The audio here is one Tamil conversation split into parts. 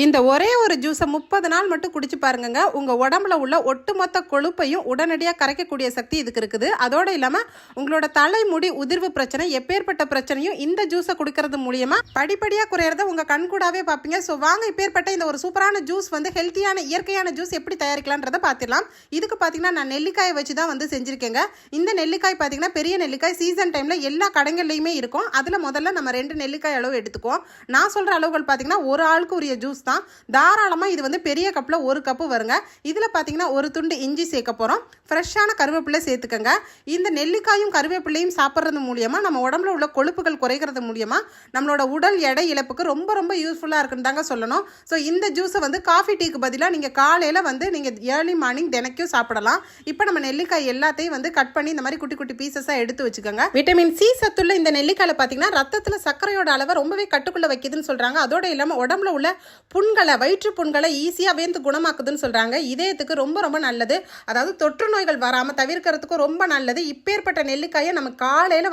இந்த ஒரே ஒரு ஜூஸை 30 நாள் மட்டும் குடிச்சு பாருங்க. உங்க உடம்புல உள்ள ஒட்டுமொத்த கொழுப்பையும் உடனடியாக கரைக்கக்கூடிய சக்தி இதுக்கு இருக்குது. அதோடு இல்லாமல் உங்களோட தலைமுடி உதிர்வு பிரச்சனை, எப்பேற்பட்ட பிரச்சனையும் இந்த ஜூஸை குடிக்கிறது மூலியமா படிப்படியாக குறையிறத உங்க கண்கூடாவே பார்ப்பீங்க. ஸோ வாங்க, இப்பேற்பட்ட இந்த ஒரு சூப்பரான ஜூஸ் ஹெல்த்தியான இயற்கையான ஜூஸ் எப்படி தயாரிக்கலான்றதை பார்த்துடலாம். இதுக்கு பார்த்தீங்கன்னா நான் நெல்லிக்காயை வச்சு தான் செஞ்சிருக்கேங்க. இந்த நெல்லிக்காய் பார்த்தீங்கன்னா பெரிய நெல்லிக்காய் சீசன் டைம்ல எல்லா கடைகள்லையுமே இருக்கும். அதில் முதல்ல நம்ம 2 நெல்லிக்காய் அளவு எடுத்துக்குவோம். நான் சொல்ற அளவுகள் பார்த்தீங்கன்னா ஒரு ஆளுக்கு உரிய ஜூஸ் தான். தாராளமாக இது பெரிய கப்பில் 1 கப்பு வருங்க. இதில் பார்த்தீங்கன்னா ஒரு துண்டு இஞ்சி சேர்க்க போகிறோம். ஃப்ரெஷ்ஷான கருவேப்பிலை சேர்த்துக்கங்க. இந்த நெல்லிக்காயும் கருவேப்பிலையும் சாப்பிட்றது மூலியமாக நம்ம உடம்புல உள்ள கொழுப்புகள் குறைகிறது மூலியமாக நம்மளோட உடல் எடை இழப்புக்கு ரொம்ப ரொம்ப யூஸ்ஃபுல்லாக இருக்குன்னு தாங்க சொல்லணும். ஸோ இந்த ஜூஸை காஃபி டீக்கு பதிலாக நீங்கள் காலையில் நீங்கள் ஏர்லி மார்னிங் தினைக்கும் சாப்பிடலாம். இப்போ நம்ம நெல்லிக்காய் எல்லாத்தையும் கட் பண்ணி இந்த மாதிரி குட்டி குட்டி பீசஸாக எடுத்து வச்சுக்கோங்க. விட்டமின் சி சத்துள்ள இந்த நெல்லிக்காயில் பார்த்தீங்கன்னா ரத்தத்தில் சர்க்கரையோட அளவை ரொம்பவே கட்டுக்குள்ளே வைக்குதுன்னு சொல்கிறாங்க. அதோட இல்லாமல் உடம்புல உள்ள புண்களை, வயிற்று புண்களை ஈஸியாக குணமாக்குதுன்னு சொல்கிறாங்க. இதயத்துக்கு ரொம்ப ரொம்ப நல்லது. அதாவது தொற்று நோய்கள் வராமல் தவிர்க்கிறதுக்கு ரொம்ப நல்லது. இப்பேற்பட்ட நெல்லிக்காயை நம்ம காலையில்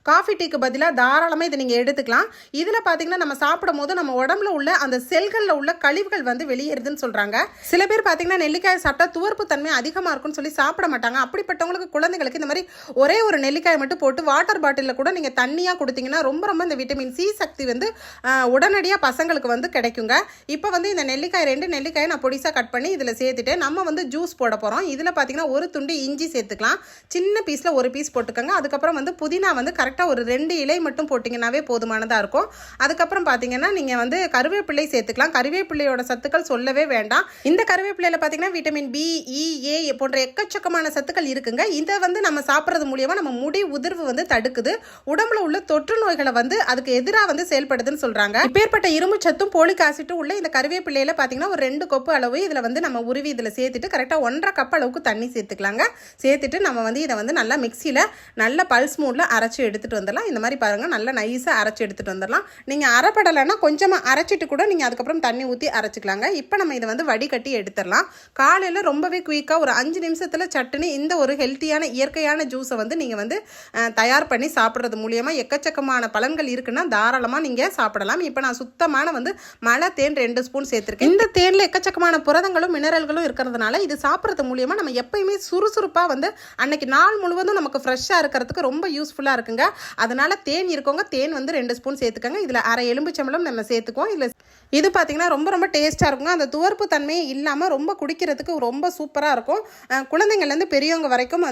காஃபி டீக்கு பதிலாக தாராளமாக இதை நீங்கள் எடுத்துக்கலாம். இதில் பார்த்தீங்கன்னா நம்ம சாப்பிடும் போது நம்ம உடம்புல உள்ள அந்த செல்களில் உள்ள கழிவுகள் வெளியேறுதுன்னு சொல்கிறாங்க. சில பேர் பார்த்தீங்கன்னா நெல்லிக்காயை சாப்பிட்டா துவர்ப்பு தன்மை அதிகமாக இருக்குன்னு சொல்லி சாப்பிட மாட்டாங்க. அப்படிப்பட்டவங்களுக்கு, குழந்தைங்களுக்கு இந்த மாதிரி ஒரே ஒரு நெல்லிக்காயை மட்டும் போட்டு வாட்டர் பாட்டிலில் கூட நீங்கள் தண்ணியாக கொடுத்தீங்கன்னா ரொம்ப ரொம்ப இந்த விட்டமின் சி சக்தி உடனடியாக பசங்களுக்கு கிடைக்குங்க. இப்போ இந்த நெல்லிக்காய் 2 நெல்லிக்காயை நான் பொடிசாக கட் பண்ணி இதில் சேர்த்துட்டு நம்ம ஜூஸ் போட போகிறோம். இதில் பார்த்தீங்கன்னா ஒரு துண்டு இஞ்சி சேர்த்துக்கலாம். சின்ன பீஸில் ஒரு பீஸ் போட்டுக்கோங்க. அதுக்கப்புறம் புதினா கரெக்டாக ஒரு 2 இலை மட்டும் போட்டிங்கன்னாவே போதுமானதாக இருக்கும். அதுக்கப்புறம் பார்த்தீங்கன்னா நீங்கள் கருவேப்பிள்ளை சேர்த்துக்கலாம். கருவேப்பிள்ளையோட சத்துக்கள் சொல்லவே வேண்டாம். இந்த கருவேப்பிள்ளையில் பார்த்தீங்கன்னா விட்டமின் பி, இ, ஏ போன்ற எக்கச்சக்கமான சத்துக்கள் இருக்குங்க. இதை நம்ம சாப்பிட்றது மூலியமாக நம்ம முடி உதிர்வு தடுக்குது. உடம்புல உள்ள தொற்று நோய்களை அதுக்கு எதிராக செயல்படுதுன்னு சொல்கிறாங்க. இப்பேற்பட்ட இரும்பு சத்தும் போலிக் ஆசிட்டும் உள்ள இந்த கருவேப்பிள்ளையில பார்த்தீங்கன்னா ஒரு 2 கப்பு அளவு இதில் நம்ம உருவி இதில் சேர்த்துட்டு கரெக்டாக 1.5 கப் அளவுக்கு தண்ணி சேர்த்துக்கலாங்க. சேர்த்துட்டு நம்ம இதை நல்லா மிக்சியில் நல்ல பல்ஸ் மூடில் அரைச்சி எடுத்துகிட்டு வந்துடலாம். இந்த மாதிரி பாருங்கள், நல்லா நைஸாக அரைச்சி எடுத்துகிட்டு வந்துடலாம். நீங்கள் அரைப்படலைன்னா கொஞ்சமாக அரைச்சிட்டு கூட நீங்கள் அதுக்கப்புறம் தண்ணி ஊற்றி அரைச்சிக்கலாங்க. இப்போ நம்ம இதை வடிகட்டி எடுத்துடலாம். காலையில் ரொம்பவே குயிக்காக ஒரு 5 நிமிஷத்தில் சட்டுன்னு இந்த ஒரு ஹெல்த்தியான இயற்கையான ஜூஸை நீங்கள் தயார் பண்ணி சாப்பிட்றது மூலியமாக எக்கச்சக்கமான பலன்கள் இருக்குன்னா தாராளமாக நீங்கள் சாப்பிடலாம். இப்போ நான் சுத்தமான மலை தேன் 2 ஸ்பூன் சேர்த்துருக்கேன். இந்த தேனில் எக்கச்சக்கமான புரதங்களும் மினரல்களும் இருக்கிறதுனால இது சாப்பிட்றது மூலியமாக நம்ம எப்பயுமே சுறுசுறுப்பாக அன்னைக்கு நாள் முழுவதும் நமக்கு ஃப்ரெஷ்ஷாக இருக்கிறதுக்கு ரொம்ப யூஸ்ஃபுல்லாக இருக்குங்க. அதனால தேன் இருக்கவங்க தேன் 2 ஸ்பூன் சேர்த்துக்கோங்க. இதில் அரை எலும்புச்சம்பளம் நம்ம சேர்த்துக்குவோம். இதில் இது பார்த்தீங்கன்னா ரொம்ப ரொம்ப டேஸ்ட்டாக இருக்குங்க. அந்த துவர்ப்பு தன்மையே இல்லாமல் ரொம்ப குடிக்கிறதுக்கு ரொம்ப சூப்பராக இருக்கும். குழந்தைங்கள்லேருந்து பெரியவங்க வரைக்கும்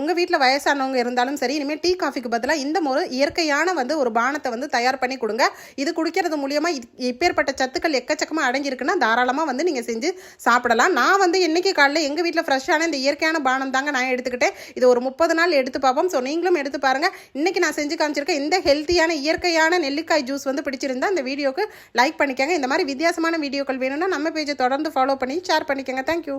உங்கள் வீட்டில் வயசானவங்க இருந்தாலும் சரி, இனிமேல் டீ காஃபிக்கு பதிலாக இந்த ஒரு இயற்கையான ஒரு பானத்தை தயார் பண்ணி கொடுங்க. இது குடிக்கிறது மூலியமாக இப்பேற்பட்ட சத்துக்கள் எக்கச்சக்கமாக அடங்கியிருக்குன்னா தாராளமாக நீங்கள் செஞ்சு சாப்பிடலாம். நான் இன்னைக்கு காலையில் எங்கள் வீட்டில் ஃப்ரெஷ்ஷான இந்த இயற்கையான பானம் தாங்க நான் எடுத்துக்கிட்டேன். இது ஒரு 30 நாள் எடுத்து பார்ப்போம். ஸோ நீங்களும் எடுத்து பாருங்கள். இன்றைக்கி நான் செஞ்சு காமிச்சிருக்கேன் இந்த ஹெல்த்தியான இயற்கையான நெல்லிக்காய் ஜூஸ் பிடிச்சிருந்தா இந்த வீடியோக்கு லைக் பண்ணிக்கோங்க. இந்த மாதிரி வித்தியாசமான வீடியோக்கள் வேணும்னா நம்ம பேஜை தொடர்ந்து ஃபாலோ பண்ணி ஷேர் பண்ணிக்கோங்க. தேங்க்யூ.